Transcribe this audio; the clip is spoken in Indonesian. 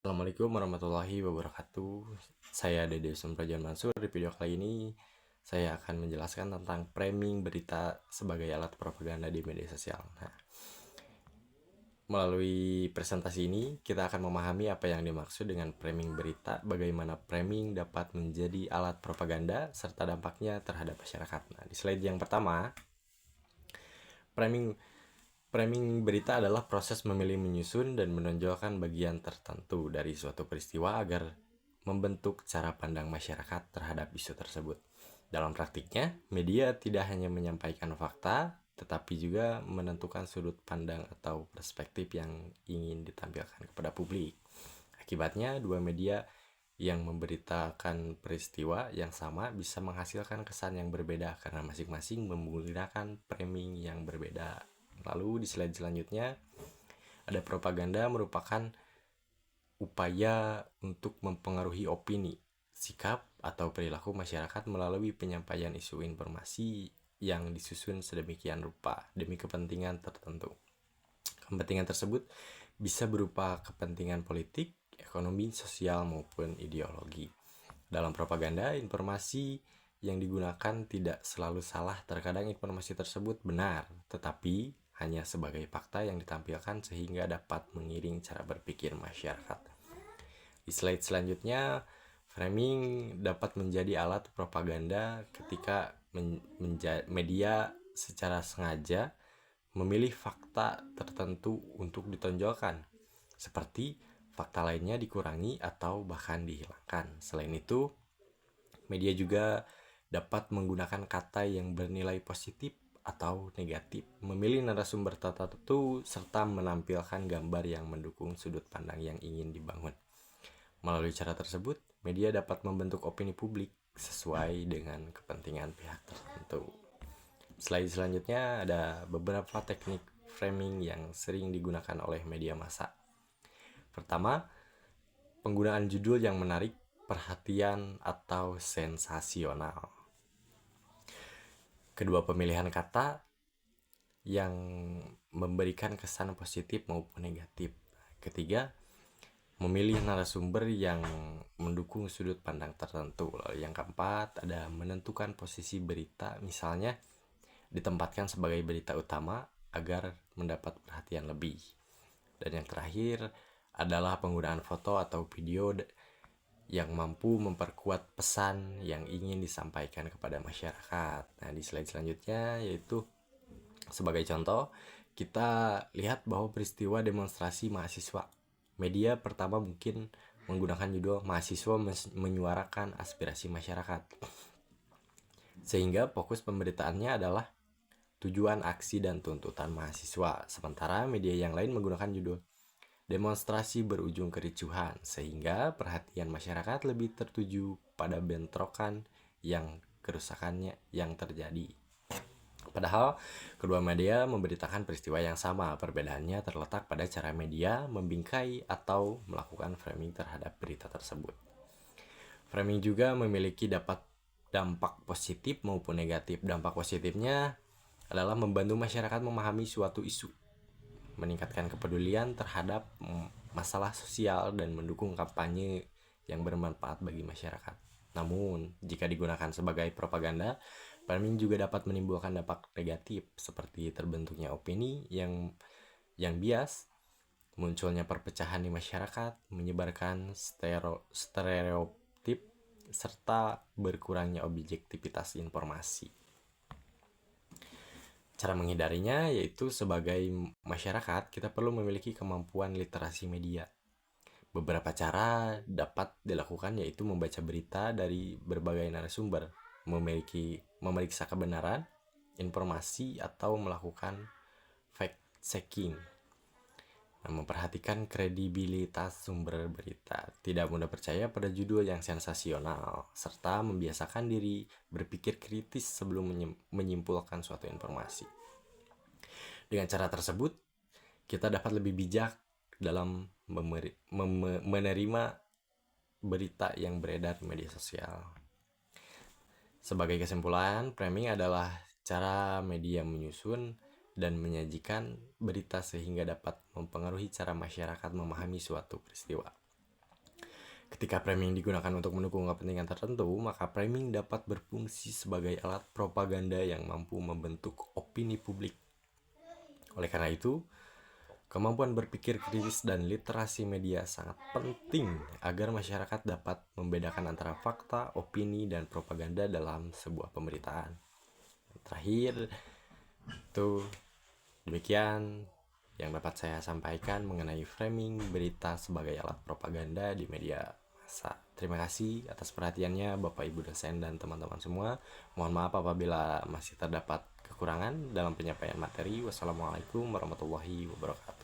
Assalamualaikum warahmatullahi wabarakatuh. Saya Dede Sumprajan Mansur. Di video kali ini saya akan menjelaskan tentang framing berita sebagai alat propaganda di media sosial. Melalui presentasi ini kita akan memahami apa yang dimaksud dengan framing berita, bagaimana framing dapat menjadi alat propaganda, serta dampaknya terhadap masyarakat. Di slide yang pertama, framing Framing berita adalah proses memilih, menyusun, dan menonjolkan bagian tertentu dari suatu peristiwa agar membentuk cara pandang masyarakat terhadap isu tersebut. Dalam praktiknya, media tidak hanya menyampaikan fakta, tetapi juga menentukan sudut pandang atau perspektif yang ingin ditampilkan kepada publik. Akibatnya, dua media yang memberitakan peristiwa yang sama bisa menghasilkan kesan yang berbeda karena masing-masing menggunakan framing yang berbeda. Lalu di slide selanjutnya, ada propaganda merupakan upaya untuk mempengaruhi opini, sikap, atau perilaku masyarakat melalui penyampaian isu informasi yang disusun sedemikian rupa demi kepentingan tertentu. Kepentingan tersebut bisa berupa kepentingan politik, ekonomi, sosial, maupun ideologi. Dalam propaganda, informasi yang digunakan tidak selalu salah. Terkadang informasi tersebut benar, tetapi hanya sebagai fakta yang ditampilkan sehingga dapat mengiring cara berpikir masyarakat. Di slide selanjutnya, framing dapat menjadi alat propaganda ketika media secara sengaja memilih fakta tertentu untuk ditonjolkan, seperti fakta lainnya dikurangi atau bahkan dihilangkan. Selain itu, media juga dapat menggunakan kata yang bernilai positif atau negatif, memilih narasumber tertentu, serta menampilkan gambar yang mendukung sudut pandang yang ingin dibangun. Melalui cara tersebut, media dapat membentuk opini publik sesuai dengan kepentingan pihak tertentu. Slide selanjutnya ada beberapa teknik framing yang sering digunakan oleh media massa. Pertama, penggunaan judul yang menarik perhatian atau sensasional. Kedua, pemilihan kata yang memberikan kesan positif maupun negatif. Ketiga, memilih narasumber yang mendukung sudut pandang tertentu. Lalu yang keempat, ada menentukan posisi berita, misalnya ditempatkan sebagai berita utama agar mendapat perhatian lebih. Dan yang terakhir adalah penggunaan foto atau video yang mampu memperkuat pesan yang ingin disampaikan kepada masyarakat. Nah, di slide selanjutnya yaitu sebagai contoh, kita lihat bahwa peristiwa demonstrasi mahasiswa. Media pertama mungkin menggunakan judul "Mahasiswa menyuarakan aspirasi masyarakat", sehingga fokus pemberitaannya adalah tujuan aksi dan tuntutan mahasiswa. Sementara media yang lain menggunakan judul "Demonstrasi berujung kericuhan", sehingga perhatian masyarakat lebih tertuju pada bentrokan yang kerusakannya yang terjadi. Padahal kedua media memberitakan peristiwa yang sama, perbedaannya terletak pada cara media membingkai atau melakukan framing terhadap berita tersebut. Framing juga memiliki dampak positif maupun negatif. Dampak positifnya adalah membantu masyarakat memahami suatu isu, meningkatkan kepedulian terhadap masalah sosial, dan mendukung kampanye yang bermanfaat bagi masyarakat. Namun, jika digunakan sebagai propaganda, framing juga dapat menimbulkan dampak negatif seperti terbentuknya opini yang bias, munculnya perpecahan di masyarakat, menyebarkan stereotip, serta berkurangnya objektivitas informasi. Cara menghindarinya yaitu sebagai masyarakat kita perlu memiliki kemampuan literasi media. Beberapa cara dapat dilakukan yaitu membaca berita dari berbagai narasumber, memeriksa kebenaran informasi, atau melakukan fact checking. Memperhatikan kredibilitas sumber berita, tidak mudah percaya pada judul yang sensasional, serta membiasakan diri berpikir kritis sebelum menyimpulkan suatu informasi. Dengan cara tersebut, kita dapat lebih bijak dalam menerima berita yang beredar di media sosial. Sebagai kesimpulan, framing adalah cara media menyusun dan menyajikan berita sehingga dapat mempengaruhi cara masyarakat memahami suatu peristiwa. Ketika framing digunakan untuk mendukung kepentingan tertentu, maka framing dapat berfungsi sebagai alat propaganda yang mampu membentuk opini publik. Oleh karena itu, kemampuan berpikir kritis dan literasi media sangat penting agar masyarakat dapat membedakan antara fakta, opini, dan propaganda dalam sebuah pemberitaan. Terakhir, itu demikian yang dapat saya sampaikan mengenai framing berita sebagai alat propaganda di media massa. Terima kasih atas perhatiannya Bapak Ibu dosen dan teman-teman semua. Mohon maaf apabila masih terdapat kekurangan dalam penyampaian materi. Wassalamualaikum warahmatullahi wabarakatuh.